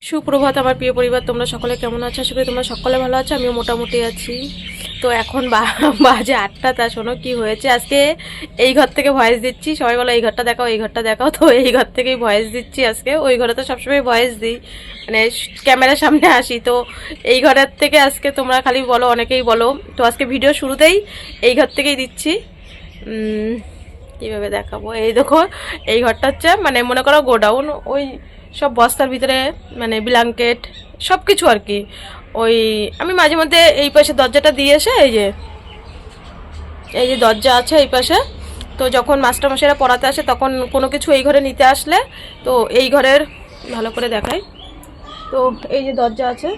সুপ্রভাত আমার প্রিয় পরিবার, তোমরা সকলে কেমন আছো? আশা করি তোমরা সকলে ভালো আছো, আমিও মোটামুটি আছি। তো এখন বাজে 8টা। তা শোনো কি হয়েছে। আজকে এই ঘর থেকে ভয়েস দিচ্ছি, সবাই বলো এই ঘরটা দেখাও, এই ঘরটা দেখাও। তো এই ঘর থেকেই ভয়েস দিচ্ছি আজকে। ওই ঘরে তো সবসময় ভয়েস দিই, মানে ক্যামেরার সামনে আসি। তো এই ঘরের থেকে আজকে তোমরা খালি বলো, অনেকেই বলো। তো আজকে ভিডিও শুরুতেই এই ঘর থেকেই দিচ্ছি। কীভাবে দেখাবো, এই দেখো এই ঘরটা হচ্ছে মানে মনে করো গোডাউন। ওই সব বস্তার ভিতরে মানে ব্ল্যাঙ্কেট সব কিছু আর কি। ওই আমি মাঝে মধ্যে এই পাশে দরজাটা দিয়ে এসে এই যে দরজা আছে এই পাশে, তো যখন মাস্টারমশাইরা পড়াতে আসে তখন কোনো কিছু এই ঘরে নিতে আসলে তো এই ঘরের ভালো করে দেখাই। তো এই যে দরজা আছে,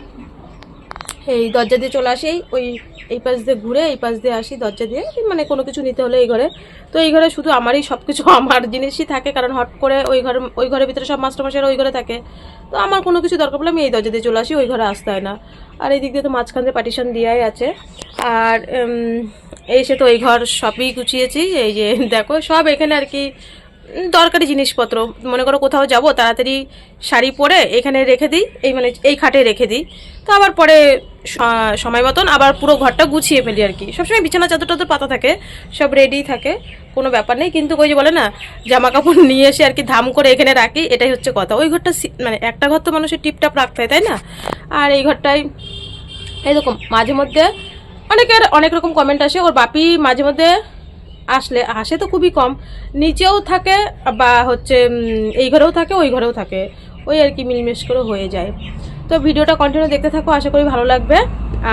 এই দরজা দিয়ে চলে আসি, এই পাশ দিয়ে ঘুরে এই পাশ দিয়ে আসি দরজা দিয়ে, মানে কোনো কিছু নিতে হলে এই ঘরে। তো এই ঘরে শুধু আমারই সব কিছু আমার জিনিসই থাকে, কারণ হট করে ওই ঘরের ভিতরে সব মাস্টারমশাইরা ওই ঘরে থাকে। তো আমার কোনো কিছু দরকার পড়লে আমি এই দরজা দিয়ে চলে আসি, ওই ঘরে আসতে হয় না। আর এই দিক দিয়ে তো মাঝখান দিয়ে পার্টিশন দেওয়াই আছে। আর এসে তো এই ঘর সবই গুছিয়েছি। এই যে দেখো সব এখানে আর কি দরকারি জিনিসপত্র, মনে করো কোথাও যাব তাড়াতাড়ি শাড়ি পরে এখানে রেখে দিই, এই মানে এই খাটে রেখে দিই। তো আবার পরে সময় মতন আবার পুরো ঘরটা গুছিয়ে ফেলি আর কি। সবসময় বিছানা চাদর টাদর পাতা থাকে, সব রেডি থাকে, কোনো ব্যাপার নেই। কিন্তু ওই যে বলে না জামা কাপড় নিয়ে এসে আর কি ধাম করে এখানে রাখি, এটাই হচ্ছে কথা। ওই ঘরটা মানে একটা ঘর তো মানুষের টিপটাপ রাখতে হয়, তাই না? আর এই ঘরটায় এইরকম মাঝে মধ্যে অনেকের অনেক রকম কমেন্ট আসে। ওর বাপি মাঝে মধ্যে আসে তো খুবই কম, নিচেও থাকে বা হচ্ছে এই ঘরেও থাকে ওই ঘরেও থাকে, ওই আর কি মিলমিশ করে হয়ে যায়। তো ভিডিওটা কন্টিনিউ দেখতে থাকো, আশা করি ভালো লাগবে।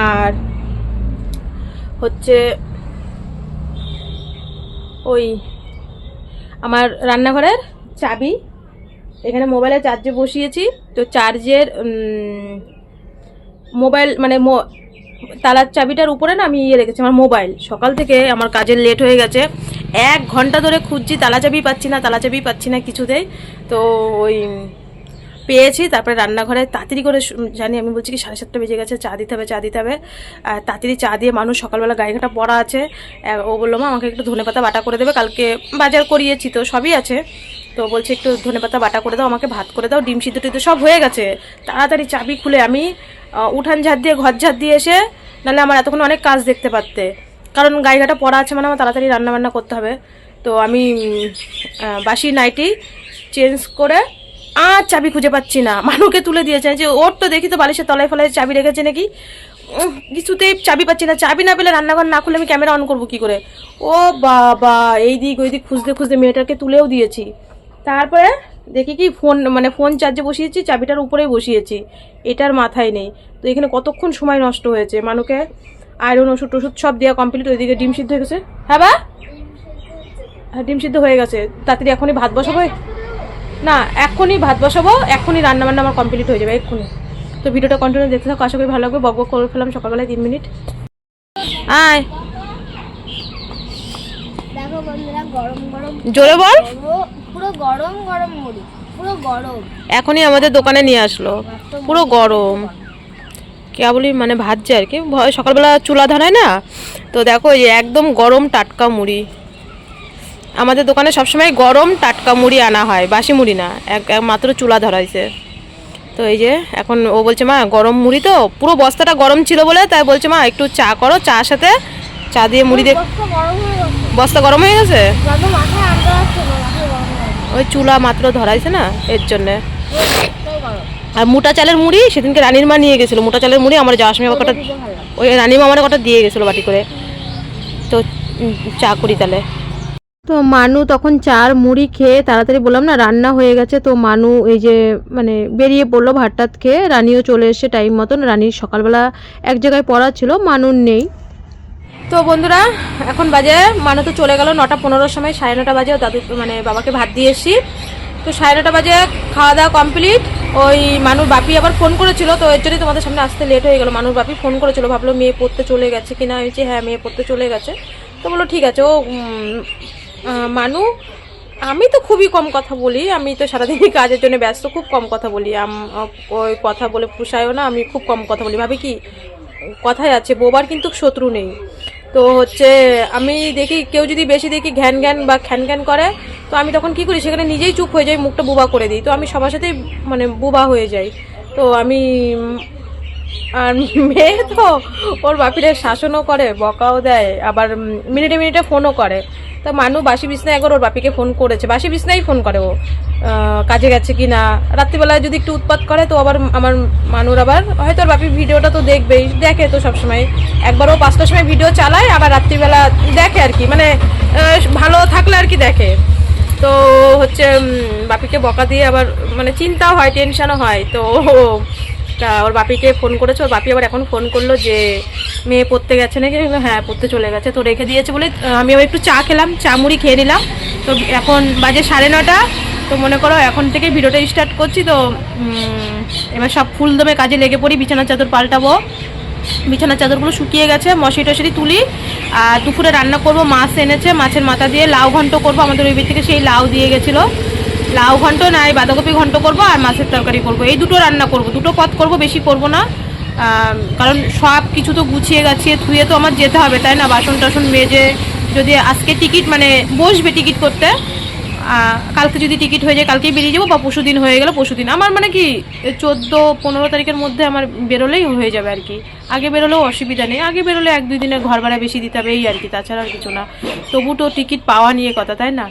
আর হচ্ছে ওই আমার রান্নাঘরের চাবি এখানে মোবাইলে চার্জে বসিয়েছি। তো চার্জের মোবাইল মানে তালার চাবিটার উপরে না আমি রেখেছি আমার মোবাইল। সকাল থেকে আমার কাজের লেট হয়ে গেছে, 1 ঘন্টা ধরে খুঁজছি, তালা চাবি পাচ্ছি না কিছুতেই। তো ওই পেয়েছি, তারপরে রান্নাঘরে তাড়াতাড়ি করে জানি আমি বলছি কি 7:30 বেজে গেছে, চা দিতে হবে। তাড়াতাড়ি চা দিয়ে মানুষ সকালবেলা গায়েঘাটা পড়া আছে। ও বললো মা আমাকে একটু ধনেপাতা বাটা করে দেবে, কালকে বাজার করিয়েছি তো সবই আছে। তো বলছে একটু ধনেপাতা বাটা করে দাও, আমাকে ভাত করে দাও, ডিম সিদ্ধ টিদ্ধ সব হয়ে গেছে। তাড়াতাড়ি চাবি খুলে আমি উঠান ঝাড় দিয়ে ঘর ঝাড় দিয়ে এসে, নাহলে আমার এতক্ষণ অনেক কাজ দেখতে পারতে, কারণ গায়েঘাটা পড়া আছে মানে আমার তাড়াতাড়ি রান্নাবান্না করতে হবে। তো আমি বাসি নাইটি চেঞ্জ করে আর চাবি খুঁজে পাচ্ছি না, মানুকে তুলে দিয়েছে যে ওর তো দেখি তো বালিশের তলায় ফলায় চাবি রেখেছে নাকি, কিছুতেই চাবি পাচ্ছি না। চাবি না পেলে রান্নাঘর না খুলে আমি ক্যামেরা অন করবো কি করে? ও বাবা, এই দিক ওই দিক খুঁজতে মেয়েটাকে তুলেও দিয়েছি। তারপরে দেখি কি ফোন চার্জে বসিয়েছি, চাবিটার উপরেই বসিয়েছি, এটার মাথায় নেই। তো এখানে কতক্ষণ সময় নষ্ট হয়েছে। মানুকে আয়রন ওষুধ সব দেওয়া কমপ্লিট। ওইদিকে ডিম সিদ্ধ হয়ে গেছে। হ্যাঁ বা হ্যাঁ ডিম সিদ্ধ হয়ে গেছে। তাড়াতাড়ি এখনই ভাত বসাবো, না এখনই ভাত বসাবো, এখনই রান্নাবান্না আমার কমপ্লিট হয়ে যাবে এক্ষুনি। তো ভিডিওটা কন্টিনিউ দেখতে থাকো, আশা করি ভালো লাগবে। বক করে ফেলাম সকালবেলায় 3 মিনিট। আয় দেখো বন্ধুরা, গরম গরম জোরে বল, পুরো গরম গরম মুড়ি, পুরো গরম এখনই আমাদের দোকানে নিয়ে আসলো, পুরো গরম। কেবলই মানে ভাজছে আর কি, সকালবেলা চুলা ধরায় না, তো দেখো এই একদম গরম টাটকা মুড়ি। আমাদের দোকানে সবসময় গরম টাটকা মুড়ি আনা হয়, বাসি মুড়ি না, মাত্র চুলা ধরাইছে। তো এই যে এখন ও বলছে মা গরম মুড়ি, তো পুরো বস্তাটা গরম ছিল বলে তাই বলছে মা একটু চা করো, চা সাথে চা দিয়ে মুড়ি দিয়ে। বস্তা গরম হয়ে গেছে, ওই চুলা মাত্র ধরাইছে না এর জন্যে। আর মোটা চালের মুড়ি সেদিনকে রানীর মা নিয়ে গেছিলো, মোটা চালের মুড়ি আমার যাওয়ার সময় কটা, ওই রানীমা আমার কটা দিয়ে গেছিলো বাটি করে। তো চা করি তাহলে। তো মানু তখন চার মুড়ি খেয়ে তাড়াতাড়ি বললাম না রান্না হয়ে গেছে, তো মানু এই যে মানে বেরিয়ে পড়লো ভাত টাত খেয়ে। রানীও চলে এসে টাইম মতন, রানীর সকালবেলা এক জায়গায় পড়া ছিল, মানুর নেই। তো বন্ধুরা এখন বাজে, মানু তো চলে গেল 9:15 সময়, 9:30 বাজে দাদু মানে বাবাকে ভাত দিয়ে এসছি। তো 9:30 বাজে খাওয়া দাওয়া কমপ্লিট। ওই মানুর বাপি আবার ফোন করেছিল, তো এর জন্যই তোমাদের সামনে আসতে লেট হয়ে গেল। মানুর বাপি ফোন করেছিল, ভাবলো মেয়ে পড়তে চলে গেছে কিনা, হয়েছে হ্যাঁ মেয়ে পড়তে চলে গেছে। তো বললো ঠিক আছে। ও মানু, আমি তো খুবই কম কথা বলি, আমি তো সারাদিনই কাজের জন্য ব্যস্ত, খুব কম কথা বলি। ওই কথা বলে পুষায়ও না, আমি খুব কম কথা বলি। ভাবি কি কথায় আছে বোবার কিন্তু শত্রু নেই। তো হচ্ছে আমি দেখি কেউ যদি বেশি দেখি ঘ্যান বা খ্যান করে, তো আমি তখন কি করি সেখানে নিজেই চুপ হয়ে যাই, মুখটা বুবা করে দিই। তো আমি সবার সাথেই মানে বুবা হয়ে যাই। তো আমি আর মেয়ে তো ওর বাপিরে শাসনও করে, বকাও দেয়, আবার মিনিটে মিনিটে ফোনও করে। তো মানু বাসি বিছনায় একবার ওর বাপিকে ফোন করেছে, বাসি বিছনায় ফোন করে ও, কাজে গেছে কি না। রাত্রিবেলায় যদি একটু উৎপাত করে তো আবার আমার মানুর আবার হয়তো ওর বাপি ভিডিওটা তো দেখবেই, দেখে তো সবসময়। একবারও 5টার সময় ভিডিও চালায়, আবার রাত্রিবেলা দেখে আর কি, মানে ভালো থাকলে আর কি দেখে। তো হচ্ছে বাপিকে বকা দিয়ে আবার মানে চিন্তাও হয়, টেনশনও হয়। তো তা ওর বাপিকে ফোন করেছে, ওর বাপি আবার এখন ফোন করলো যে মেয়ে পড়তে গেছে নাকি। হ্যাঁ পড়তে চলে গেছে, তো রেখে দিয়েছে বলে আমি আবার একটু চা খেলাম, চা মুড়ি খেয়ে নিলাম। তো এখন বাজে 9:30। তো মনে করো এখন থেকে ভিডিওটা স্টার্ট করছি। তো এবার সব ফুলদমে কাজে লেগে পড়ি, বিছানার চাদর পাল্টাবো। বিছানার চাদরগুলো শুকিয়ে গেছে, মশারি টশারি তুলি। আর দুপুরে রান্না করব, মাছ এনেছে, মাছের মাথা দিয়ে লাউ ঘন্ট করব। আমাদের ওই থেকে সেই লাউ দিয়ে গেছিলো, লাউ ঘন্ট নাই বাঁধাকপি ঘন্ট করব আর মাছের তরকারি করব। এই দুটো রান্না করব, দুটো পদ করব, বেশি করব না। কারণ সব কিছু তো গুছিয়ে গাছিয়ে ধুয়ে তো আমার যেতে হবে, তাই না? বাসন টাসন মেজে, যদি আজকে টিকিট মানে বসবে টিকিট করতে, কালকে যদি টিকিট হয়ে যায় কালকেই বেরিয়ে যাবো, বা পরশু দিন হয়ে গেল পরশু দিন। আমার মানে কি 14-15 তারিখের মধ্যে আমার বেরোলেই হয়ে যাবে আর কি। আগে বেরোলেও অসুবিধা নেই, আগে বেরোলে 1-2 দিনের ঘর ভাড়া বেশি দিতে হবে এই আর কি, তাছাড়া আর কিছু না। তবু তো টিকিট পাওয়া নিয়ে কথা, তাই না?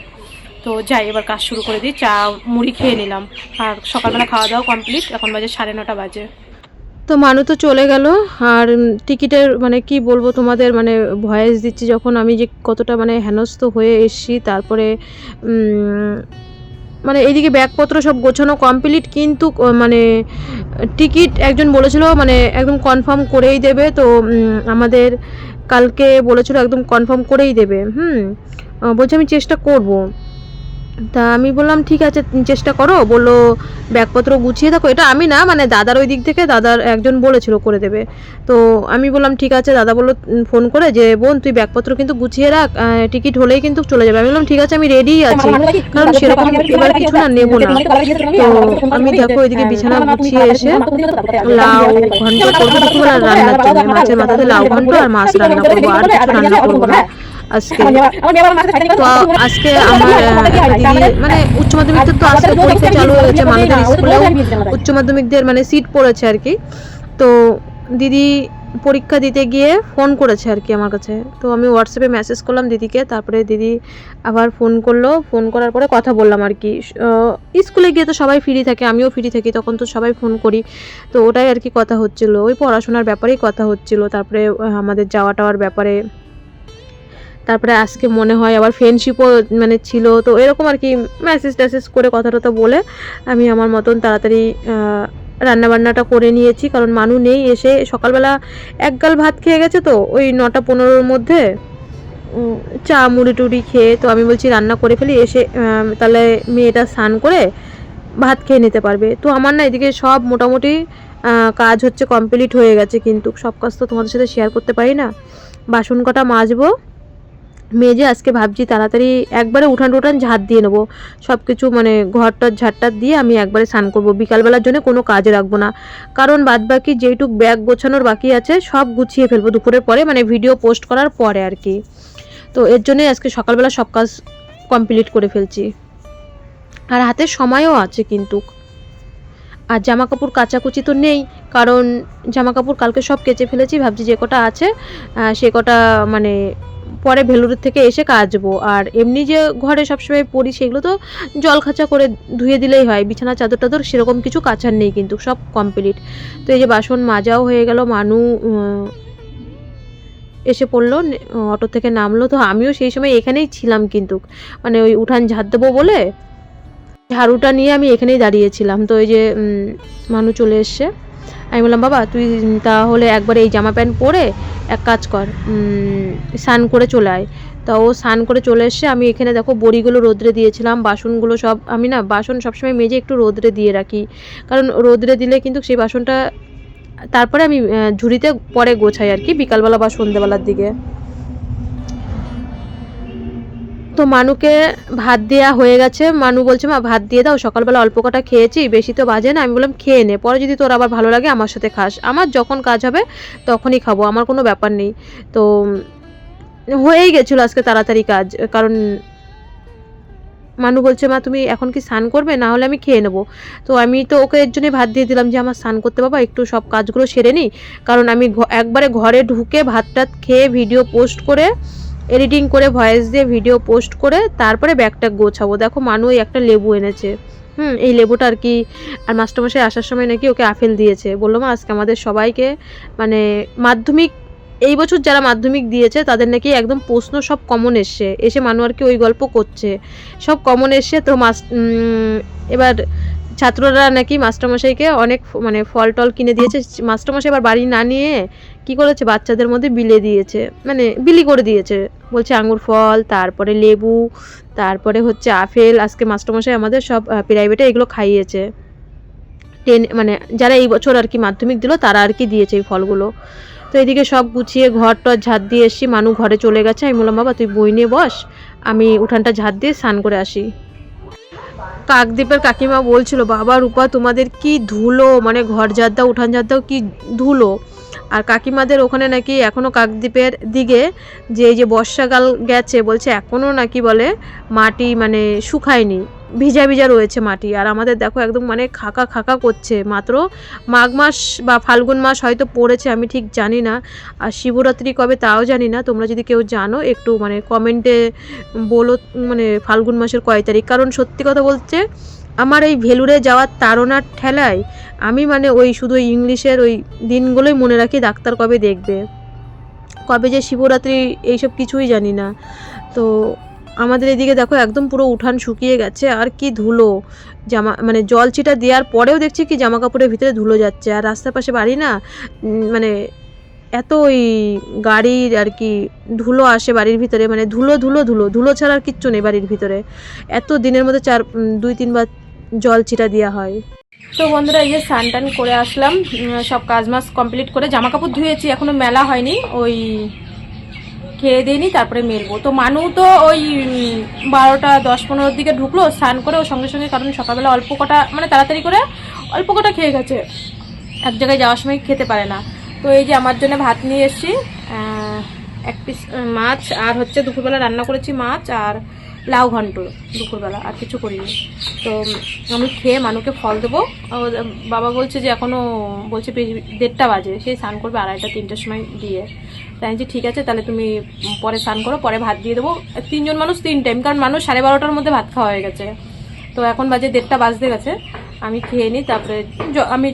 তো যাই এবার কাজ শুরু করে দিই। চা মুড়ি খেয়ে নিলাম, আর সকালবেলা খাওয়া দাওয়া কমপ্লিট। এখন বাজে 9:30 বাজে। তো মানু তো চলে গেল। আর টিকিটের মানে কি বলবো তোমাদের, মানে ভয়েস দিচ্ছি যখন আমি যে কতটা মানে হেনস্থ হয়ে এসছি। তারপরে মানে এইদিকে ব্যাগপত্র সব গোছানো কমপ্লিট, কিন্তু মানে টিকিট একজন বলেছিল মানে একদম কনফার্ম করেই দেবে। তো আমাদের কালকে বলেছিল একদম কনফার্ম করেই দেবে। বলছি আমি চেষ্টা করব। তা আমি বললাম ঠিক আছে চেষ্টা করো, বললো ব্যাগপত্র গুছিয়ে থাকো। এটা আমি না, মানে দাদার ওই দিক থেকে দাদার একজন বলেছিল করে দেবে। তো আমি বললাম ঠিক আছে। দাদা বললো ফোন করে যে বোন তুই ব্যাগপত্র কিন্তু গুছিয়ে রাখ, টিকিট হলেই কিন্তু চলে যাবে। আমি বললাম ঠিক আছে আমি রেডিই আছি, কারণ সেরকম এবার কিছু না নেবো না। তো আমি দেখো এদিকে বিছানা গুছিয়ে এসে লাউ ঘন্ট করবো দুপুরবেলা রান্নার জন্য। মাছের মাথাতে লাউ ঘন্ট আর মাছ রান্না করবো, আর কিছু রান্না করবো না আজকে। তো আজকে আমার দিদি মানে উচ্চ মাধ্যমিকদের তো আজকে পরীক্ষা চালু হয়ে গেছে, মানুষের স্কুলেও উচ্চ মাধ্যমিকদের মানে সিট পড়েছে আর কি। তো দিদি পরীক্ষা দিতে গিয়ে ফোন করেছে আর কি আমার কাছে। তো আমি হোয়াটসঅ্যাপে মেসেজ করলাম দিদিকে, তারপরে দিদি আবার ফোন করলো। ফোন করার পরে কথা বললাম আর কি। স্কুলে গিয়ে তো সবাই ফ্রি থাকে, আমিও ফ্রি থাকি, তখন তো সবাই ফোন করি। তো ওটাই আর কি কথা হচ্ছিল, ওই পড়াশোনার ব্যাপারেই কথা হচ্ছিল, তারপরে আমাদের যাওয়া টাওয়ার ব্যাপারে। তারপরে আজকে মনে হয় আবার ফ্রেন্ডশিপও মানে ছিল, তো এরকম আর কি মেসেজ টেসেজ করে কথা টথা বলে আমি আমার মতন তাড়াতাড়ি রান্নাবান্নাটা করে নিয়েছি। কারণ মানু নেই, এসে সকালবেলা এক গাল ভাত খেয়ে গেছে, তো ওই 9টা-15-র মধ্যে চা মুড়ি টুড়ি খেয়ে। তো আমি বলছি রান্না করে ফেলি, এসে তাহলে মেয়েটা স্নান করে ভাত খেয়ে নিতে পারবে। তো আমার না এদিকে সব মোটামুটি কাজ হচ্ছে কমপ্লিট হয়ে গেছে, কিন্তু সব কাজ তো তোমাদের সাথে শেয়ার করতে পারি না। বাসন কটা মাজবো, মেজে আজকে ভাবছি তাড়াতাড়ি একবারে উঠান টুঠান ঝাড় দিয়ে নেবো, সব কিছু মানে ঘরটার ঝাড়টার দিয়ে আমি একবারে স্নান করবো। বিকালবেলার জন্য কোনো কাজে রাখবো না, কারণ বাদ বাকি যেইটুক ব্যাগ গোছানোর বাকি আছে সব গুছিয়ে ফেলবো দুপুরের পরে, মানে ভিডিও পোস্ট করার পরে আর কি। তো এর জন্যই আজকে সকালবেলা সব কাজ কমপ্লিট করে ফেলছি, আর হাতে সময়ও আছে কিন্তু। আর জামা কাপড় কাচাকুচি তো নেই, কারণ জামা কাপড় কালকে সব কেচে ফেলেছি। ভাবছি যে কটা আছে সে কটা মানে পরে ভেলুরের থেকে এসে কাচবো। আর এমনি যে ঘরে সবসময় পরি সেগুলো তো জল খাঁচা করে ধুয়ে দিলেই হয়। বিছানা চাদর টাদর সেরকম কিছু কাচার নেই, কিন্তু সব কমপ্লিট। তো এই যে বাসন মাজাও হয়ে গেল, মানু এসে পড়লো, অটো থেকে নামলো। তো আমিও সেই সময় এখানেই ছিলাম, কিন্তু মানে ওই উঠান ঝাড় দেবো বলে ঝাড়ুটা নিয়ে আমি এখানেই দাঁড়িয়েছিলাম। তো এই যে মানু চলে এসছে, আমি বললাম বাবা তুই তাহলে একবার এই জামা প্যান্ট পরে এক কাজ কর, স্নান করে চলে আয়। তা ও স্নান করে চলে এসছে। আমি এখানে দেখো বড়িগুলো রোদ্রে দিয়েছিলাম, বাসনগুলো সব আমি না বাসন সবসময় মেজে একটু রোদ্রে দিয়ে রাখি, কারণ রোদ্রে দিলে কিন্তু সেই বাসনটা তারপরে আমি ঝুড়িতে পরে গোছাই আর কি, বিকালবেলা বা সন্ধ্যেবেলার দিকে। তো মানুকে ভাত দেওয়া হয়ে গেছে। মানু বলছে মা ভাত দিয়ে দাও, সকালবেলা অল্প কটা খেয়েছি, বেশি তো বাজে না। আমি বললাম খেয়ে নে, পরে যদি তোর আবার ভালো লাগে আমার সাথে খাস, আমার যখন কাজ হবে তখনই খাবো, আমার কোনো ব্যাপার নেই। তো হয়েই গেছিলো আজকে তাড়াতাড়ি কাজ, কারণ মানু বলছে মা তুমি এখন কি স্নান করবে, না হলে আমি খেয়ে নেবো। তো আমি তো ওকে এর জন্যই ভাত দিয়ে দিলাম যে আমার স্নান করতে বাবা, একটু সব কাজগুলো সেরে নিই, কারণ আমি একবারে ঘরে ঢুকে ভাত টাত খেয়ে ভিডিও পোস্ট করে এডিটিং করে ভয়েস দিয়ে ভিডিও পোস্ট করে তারপরে ব্যাগটা গোছাবো। দেখো মানু ওই একটা লেবু এনেছে, এই লেবুটা আর কি, আর মাস্টারমশাই আসার সময় নাকি ওকে আপেল দিয়েছে, বললো মা আজকে আমাদের সবাইকে মানে মাধ্যমিক এই বছর যারা মাধ্যমিক দিয়েছে তাদের নাকি একদম প্রশ্ন সব কমন এসে মানু আর কি ওই গল্প করছে, সব কমন এসে তো এবার ছাত্ররা নাকি মাস্টারমশাইকে অনেক মানে ফল টল কিনে দিয়েছে। মাস্টারমশাই এবার বাড়ি না নিয়ে কি করেছে, বাচ্চাদের মধ্যে বিলি করে দিয়েছে, বলছে আঙুর ফল, তারপরে লেবু, তারপরে হচ্ছে আপেল। আজকে মাস্টারমশাই আমাদের সব প্রাইভেটে এগুলো খাইয়েছে, মানে যারা এই বছর আর কি মাধ্যমিক দিল তারা আর কি দিয়েছে এই ফলগুলো। তো এদিকে সব গুছিয়ে ঘর টর ঝাঁট দিয়ে এসছি, মানু ঘরে চলে গেছে। আমি বললাম বাবা তুই বই নিয়ে বস, আমি উঠানটা ঝাঁট দিয়ে স্নান করে আসি। কাকদ্বীপের কাকিমা বলছিল বাবা রূপা তোমাদের কি ধুলো, মানে ঘর ঝাড় দাও উঠান ঝাড় দাও কি ধুলো। আর কাকিমাদের ওখানে নাকি এখনও কাকদ্বীপের দিকে যে এই যে বর্ষাকাল গেছে বলছে এখনও নাকি বলে মাটি মানে শুকায়নি, ভিজা ভিজা রয়েছে মাটি। আর আমাদের দেখো একদম মানে খাকা খাকা করছে, মাত্র মাঘ মাস বা ফাল্গুন মাস হয়তো পড়েছে, আমি ঠিক জানি না। আর শিবরাত্রি কবে তাও জানি না, তোমরা যদি কেউ জানো একটু মানে কমেন্টে বলো মানে ফাল্গুন মাসের কয় তারিখ। কারণ সত্যি কথা বলছে আমার এই ভেলুরে যাওয়ার তাড়নার ঠেলায় আমি মানে ওই শুধু ইংলিশের ওই দিনগুলোই মনে রাখি, ডাক্তার কবে দেখবে, কবে যে শিবরাত্রি, এইসব কিছুই জানি না। তো আমাদের এদিকে দেখো একদম পুরো উঠান শুকিয়ে গেছে, আর কি ধুলো, মানে জল ছিটা দেওয়ার পরেও দেখছি কি জামা কাপড়ের ভিতরে ধুলো যাচ্ছে। আর রাস্তার পাশে বাড়ি না, মানে এত ওই গাড়ির আর কি ধুলো আসে বাড়ির ভিতরে, মানে ধুলো ধুলো ধুলো ধুলো ছাড়া আর কিচ্ছু নেই বাড়ির ভিতরে। এত দিনের মধ্যে 2-3 বার জল ছিটা দেওয়া হয়। তো বন্ধুরা এই যে স্নান টান করে আসলাম, সব কাজ মাস কমপ্লিট করে জামা কাপড় ধুয়েছি, এখনো মেলা হয়নি, ওই খেয়ে দিইনি তারপরে মেলবো। তো মানু তো ওই 12টা 10-15 দিকে ঢুকলো স্নান করে, ও সঙ্গে সঙ্গে, কারণ সকালবেলা অল্প কটা মানে তাড়াতাড়ি করে অল্প কটা খেয়ে গেছে, এক জায়গায় যাওয়ার সময় খেতে পারে না। তো এই যে আমার জন্য ভাত নিয়ে এসেছি, 1 পিস মাছ, আর হচ্ছে দুপুরবেলা রান্না করেছি মাছ আর লাউ ঘন্ট দুপুরবেলা, আর কিছু করিনি। তো আমি খেয়ে মানুকে ফল দেবো। বাবা বলছে যে এখনও বলছে 1:30টা বাজে, সেই স্নান করবে 2:30-3টার সময় দিয়ে। তাই যে ঠিক আছে তাহলে তুমি পরে স্নান করো, পরে ভাত দিয়ে দেবো। 3 জন মানুষ 3 টাইম, কারণ মানুষ 12:30টার মধ্যে ভাত খাওয়া হয়ে গেছে। তো এখন বাজে 1:30টা বাজতে গেছে, আমি খেয়ে নিই, তারপরে আমি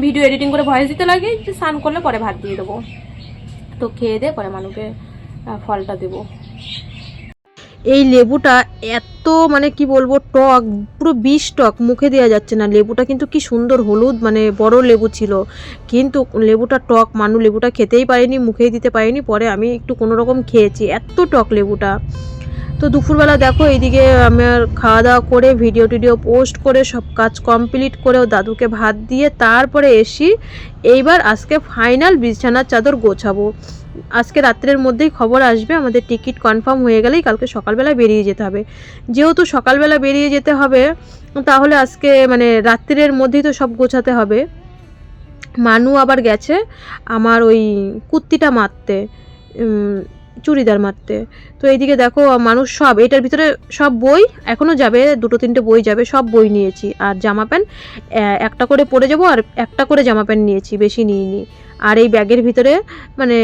ভিডিও এডিটিং করে ভয়েস দিতে লাগি, যে স্নান করলে পরে ভাত দিয়ে দেবো। তো খেয়ে দিয়ে পরে মানুকে ফলটা দেবো। এই লেবুটা এত মানে কি বলবো টক, পুরো বিষ টক, মুখে দেওয়া যাচ্ছে না। লেবুটা কিন্তু কি সুন্দর হলুদ মানে বড় লেবু ছিল, কিন্তু লেবুটা টক, মানু লেবুটা খেতেই পারিনি, মুখেই দিতে পারিনি, পরে আমি একটু কোনো রকম খেয়েছি, এত টক লেবুটা। তো দুপুরবেলা দেখো এইদিকে আমার খাওয়া দাওয়া করে ভিডিও টিডিও পোস্ট করে সব কাজ কমপ্লিট করে দাদুকে ভাত দিয়ে তারপরে এসি। এইবার আজকে ফাইনাল বিছানার চাদর গোছাবো। আজকে রাত্রের মধ্যেই খবর আসবে, আমাদের টিকিট কনফার্ম হয়ে গেলেই কালকে সকালবেলা বেরিয়ে যেতে হবে। যেহেতু সকালবেলা বেরিয়ে যেতে হবে তাহলে আজকে মানে রাত্রের মধ্যেই তো সব গোছাতে হবে। মানু আবার গেছে আমার ওই কুর্তিটা মারতে, চুড়িদার মারতে। তো এইদিকে দেখো মানুষ সব এটার ভিতরে সব বই এখনও যাবে, 2-3টে বই যাবে, সব বই নিয়েছি। আর জামা প্যান্ট একটা করে পরে যাব, আর একটা করে জামা প্যান্ট নিয়েছি, বেশি নিইনি। আর এই ব্যাগের ভিতরে মানে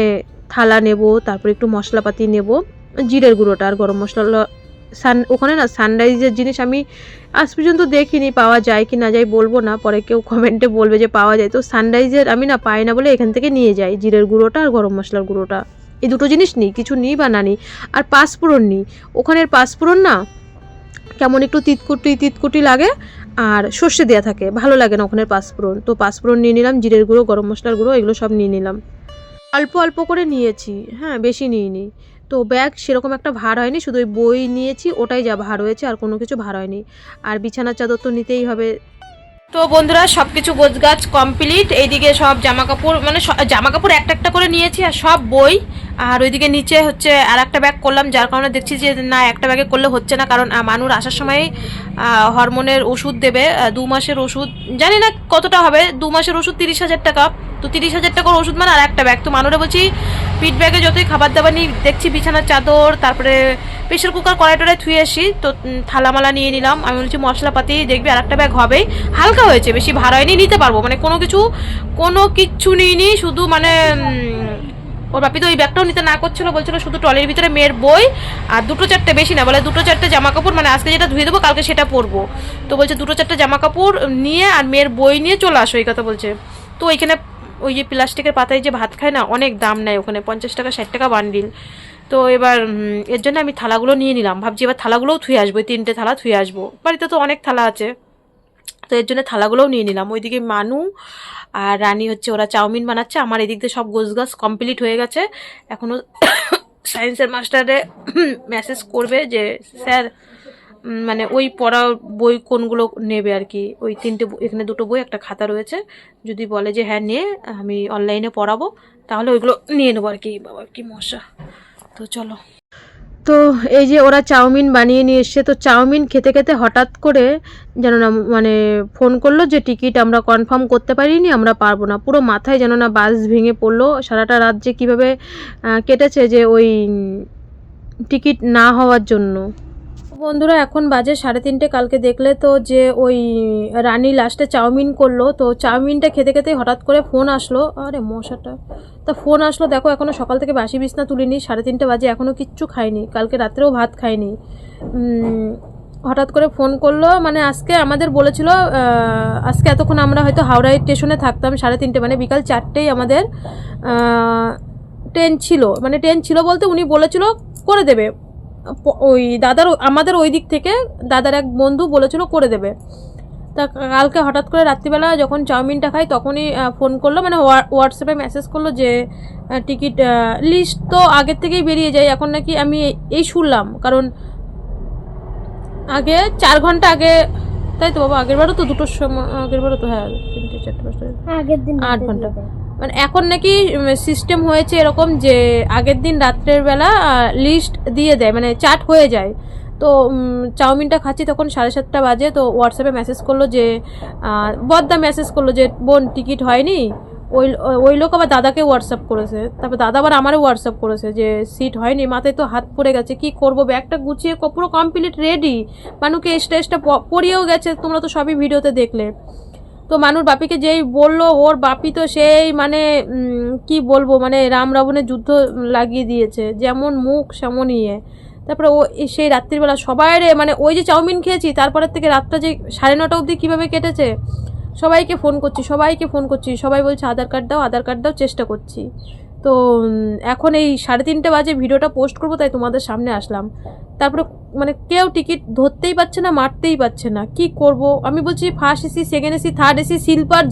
থালা নেব, তারপর একটু মশলাপাতি নেব, জিরের গুঁড়োটা আর গরম মশলা। ওখানে না সানরাইজের জিনিস আমি আজ পর্যন্ত দেখিনি, পাওয়া যায় কি না যায় বলবো না, পরে কেউ কমেন্টে বলবে যে পাওয়া যায়। তো সানরাইজের আমি না পাই না বলে এখান থেকে নিয়ে যাই জিরের গুঁড়োটা আর গরম মশলার গুঁড়োটা, এই দুটো জিনিস নিই, কিছু নিই বা না নিই। আর পাঁচফোড়ন নিই, ওখানের পাঁচফোড়ন না কেমন একটু তিতকুটি লাগে, আর সর্ষে দেওয়া থাকে, ভালো লাগে না ওখানের পাঁচফোড়ন। তো পাঁচফোড়ন নিয়ে নিলাম, জিরের গুঁড়ো, গরম মশলার গুঁড়ো, এগুলো সব নিয়ে নিলাম। অল্প অল্প করে নিয়েছি, হ্যাঁ বেশি নিইনি। তো ব্যাগ সেরকম একটা ভার হয়নি, শুধু ওই বই নিয়েছি, ওটাই যা ভার হয়েছে, আর কোনো কিছু ভার হয়নি। আর বিছানার চাদর তো নিতেই হবে। তো বন্ধুরা সব কিছু গোছগাছ কমপ্লিট। এইদিকে সব জামা কাপড় মানে জামা কাপড় একটা একটা করে নিয়েছি, আর সব বই আর ওইদিকে নিচে হচ্ছে আর একটা ব্যাগ করলাম, যার কারণে দেখছি যে না একটা ব্যাগে করলে হচ্ছে না, কারণ মানুষ আসার সময় হরমোনের ওষুধ দেবে, 2 মাসের ওষুধ, জানি না কতটা হবে, 2 মাসের ওষুধ 30,000 টাকা, তো 30,000 টাকার ওষুধ মানে আর একটা ব্যাগ। তো মানুরে বলছি পিট ব্যাগে যতই খাবার দাবার নিই, দেখছি বিছানার চাদর, তারপরে প্রেশার কুকার কড়াই টড়াই ধুয়ে আসি, তো থালামালা নিয়ে নিলাম। আমি বলছি মশলাপাতি দেখবি আর একটা ব্যাগ হবেই, হালকা হয়েছে, বেশি ভার হয়নি, নিতে পারবো, মানে কোনো কিচ্ছু নিইনি, শুধু মানে ওর বাপি তো ওই ব্যাগটাও নিতে না করছিল, বলছিল শুধু ট্রলির ভিতরে মেয়ের বই আর 2-4টে, বেশি না, বলে 2-4টে জামা কাপড়, মানে আজকে যেটা ধুয়ে দেবো কালকে সেটা পরবো, তো বলছে 2-4টে জামা কাপড় নিয়ে আর মেয়ের বই নিয়ে চলে আসো, এই কথা বলছে। তো ওইখানে ওই যে প্লাস্টিকের পাতায় যে ভাত খায় না, অনেক দাম নেয় ওখানে, 50 টাকা 60 টাকা বান্ডিল। তো এবার এর জন্য আমি থালাগুলো নিয়ে নিলাম, ভাবছি এবার থালাগুলোও ধুয়ে আসবো, 3টে থালা ধুয়ে আসবো, বাড়িতে তো অনেক থালা আছে, তো এর জন্য থালাগুলোও নিয়ে নিলাম। ওইদিকে মানু আর রানী হচ্ছে ওরা চাউমিন বানাচ্ছে, আমার এদিক দিয়ে সব গোছগাছ কমপ্লিট হয়ে গেছে। এখনও সায়েন্সের মাস্টারে মেসেজ করবে যে স্যার মানে ওই পড়া বই কোনগুলো নেবে আর কি, ওই 3টে, এখানে 2টো বই একটা খাতা রয়েছে, যদি বলে যে হ্যাঁ নিয়ে আমি অনলাইনে পড়াবো তাহলে ওইগুলো নিয়ে নেবো আর কি। বাবা কি মশা, তো চলো। তো এই যে ওরা চাউমিন বানিয়ে নিয়ে এসছে, তো চাউমিন খেতে খেতে হঠাৎ করে যেন না মানে ফোন করলো যে টিকিট আমরা কনফার্ম করতে পারিনি, আমরা পারবো না, পুরো মাথায় যেন না বাস ভেঙে পড়লো, সারাটা রাত যে কীভাবে কেটেছে যে ওই টিকিট না হওয়ার জন্য। বন্ধুরা এখন বাজে 3:30, কালকে দেখলে তো যে ওই রানী লাস্টে চাউমিন করলো, তো চাউমিনটা খেতে খেতে হঠাৎ করে ফোন আসলো, আরে মশাটা, তা ফোন আসলো, দেখো এখনও সকাল থেকে বাসি বিছনা তুলিনি, 3:30 বাজে এখনও কিচ্ছু খাইনি, কালকে রাত্রেও ভাত খাইনি, হঠাৎ করে ফোন করলো, মানে আজকে আমাদের বলেছিল আজকে এতক্ষণ আমরা হয়তো হাওড়া স্টেশনে থাকতাম, 3:30 মানে বিকাল 4টেই আমাদের ট্রেন ছিল, মানে ট্রেন ছিল বলতে উনি বলেছিল করে দেবে, ওই দাদার আমাদের ওই দিক থেকে দাদার এক বন্ধু বলেছিল করে দেবে। তা কালকে হঠাৎ করে রাত্রিবেলা যখন চাউমিনটা খাই তখনই ফোন করলো, মানে হোয়াটসঅ্যাপে মেসেজ করলো যে টিকিট লিস্ট তো আগের থেকেই বেরিয়ে যায়, এখন নাকি আমি এই শুনলাম, কারণ আগে 4 ঘন্টা আগে, তাই তো বাবা, আগেরবারও তো 2টোর সময়, আগেরবারও তো হ্যাঁ 3টে 4টে 5টা, আগের দিন 8 ঘন্টা, মানে এখন নাকি সিস্টেম হয়েছে এরকম যে আগের দিন রাত্রের বেলা লিস্ট দিয়ে দেয়, মানে চার্ট হয়ে যায়। তো চাউমিনটা খাচ্ছি তখন 7:30 বাজে, তো হোয়াটসঅ্যাপে মেসেজ করলো যে বদ্দা মেসেজ করলো যে বোন টিকিট হয়নি, ওই লোক আবার দাদাকে হোয়াটসঅ্যাপ করেছে, তারপর দাদা আবার আমারও হোয়াটসঅ্যাপ করেছে যে সিট হয়নি, মাথায় তো হাত পড়ে গেছে, কি করব, ব্যাগটা গুছিয়ে পুরো কমপ্লিট রেডি, মানুকে স্টেজটা পড়িয়েও গেছে, তোমরা তো সবই ভিডিওতে দেখলে। তো মানুর বাপিকে যেই বললো, ওর বাপি তো সেই মানে কি বলবো, মানে রাম রাবণের যুদ্ধ লাগিয়ে দিয়েছে, যেমন মুখ সেমন ইয়ে। তারপরে ও সেই রাত্রিবেলা সবাই মানে ওই যে চাউমিন খেয়েছি তারপরের থেকে রাতটা যে 9:30 অবধি কীভাবে কেটেছে, সবাইকে ফোন করছি, সবাই বলছে আধার কার্ড দাও, চেষ্টা করছি। তো এখন এই 3:30 বাজে ভিডিওটা পোস্ট করবো, তাই তোমাদের সামনে আসলাম। তারপরে মানে কেউ টিকিট ধরতেই পারছে না, মারতেই পারছে না, কি করব। আমি বলছি first AC, second AC, third AC, sleeper,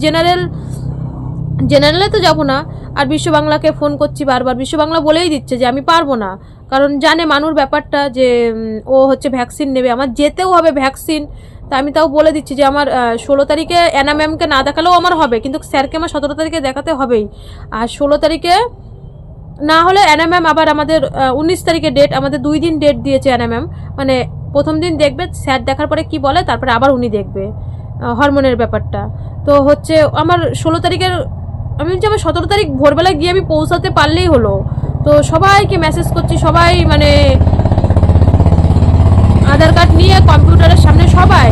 জেনারেলে তো যাবো না। আর বিশ্ব বাংলাকে ফোন করছি বারবার, বিশ্ব বাংলা বলেই দিচ্ছে যে আমি পারবো না, কারণ জানে মানুর ব্যাপারটা যে ও হচ্ছে ভ্যাকসিন নেবে, আমার যেতেও হবে ভ্যাকসিন। তা আমি তাও বলে দিচ্ছি যে আমার 16 তারিখে অ্যানা ম্যামকে না দেখালেও আমার হবে, কিন্তু স্যারকে আমার 17 তারিখে দেখাতে হবেই। আর 16 তারিখে না হলে অ্যানা ম্যাম আবার আমাদের 19 তারিখে ডেট, আমাদের 2 দিন ডেট দিয়েছে অ্যানা ম্যাম, মানে প্রথম দিন দেখবে স্যার, দেখার পরে কি বলে তারপরে আবার উনি দেখবে হরমোনের ব্যাপারটা। তো হচ্ছে আমার 16 তারিখের, আমি বলছি আমার 17 তারিখ ভোরবেলা গিয়ে আমি পৌঁছাতে পারলেই হলো। তো সবাইকে মেসেজ করছি, সবাই মানে আধার কার্ড নিয়ে কম্পিউটারের সামনে সবাই,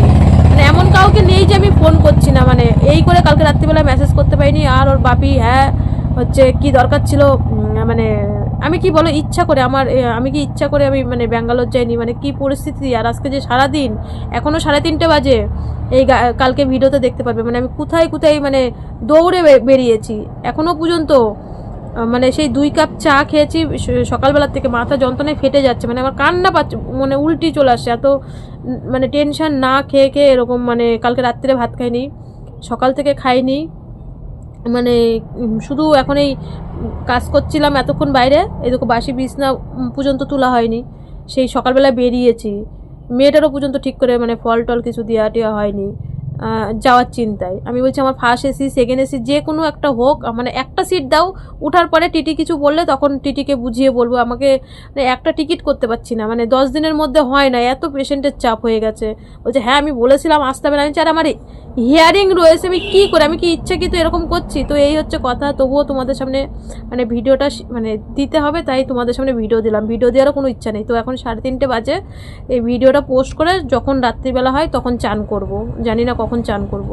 মানে এমন কাউকে নেই যে আমি ফোন করছি না, মানে এই করে কালকে রাত্রিবেলা মেসেজ করতে পারিনি। আর ওর বাপি হ্যাঁ হচ্ছে কি দরকার ছিল, মানে আমি কি বলো ইচ্ছা করে আমি মানে ব্যাঙ্গালোর যাইনি, মানে কি পরিস্থিতি। আর আজকে যে সারাদিন, এখনও 3:30 বাজে, এই কালকে ভিডিওতে দেখতে পারবে, মানে আমি কোথায় মানে দৌড়ে বেরিয়েছি, এখনও পর্যন্ত মানে সেই 2 কাপ চা খেয়েছি সকালবেলার থেকে, মাথা যন্ত্রণায় ফেটে যাচ্ছে, মানে আমার কান্না পাচ্ছে, মানে উল্টি চলে আসছে, এত মানে টেনশন না খেয়ে এরকম, মানে কালকে রাত্রে ভাত খাইনি, সকাল থেকে খাইনি, মানে শুধু এখন এই কাজ করছিলাম এতক্ষণ বাইরে, এদিকে বাসি বিছনা পর্যন্ত তোলা হয়নি, সেই সকালবেলা বেরিয়েছি, মেয়েটারও পর্যন্ত ঠিক করে মানে ফল টল কিছু দেওয়া হয়নি, যাওয়ার চিন্তায়। আমি বলছি আমার ফার্স্ট এসি সেকেন্ড এসি যে কোনো একটা হোক, মানে একটা সিট দাও, উঠার পরে টিটি কিছু বললে তখন টিটিকে বুঝিয়ে বলবো। আমাকে মানে একটা টিকিট করতে পারছি না, মানে 10 দিনের মধ্যে হয় না, এত পেশেন্টের চাপ হয়ে গেছে। বলছে হ্যাঁ আমি বলেছিলাম আসতে হবে না। আমি আর আমার হিয়ারিং রয়েছে, আমি কী করে, আমি কি ইচ্ছাকৃত এরকম করছি? তো এই হচ্ছে কথা। তবুও তোমাদের সামনে মানে ভিডিওটা মানে দিতে হবে, তাই তোমাদের সামনে ভিডিও দিলাম। ভিডিও দেওয়ারও কোনো ইচ্ছা নেই। তো এখন 3:30 বাজে, এই ভিডিওটা পোস্ট করে যখন রাত্রিবেলা হয় তখন চান করব, জানি না কখন চান করব।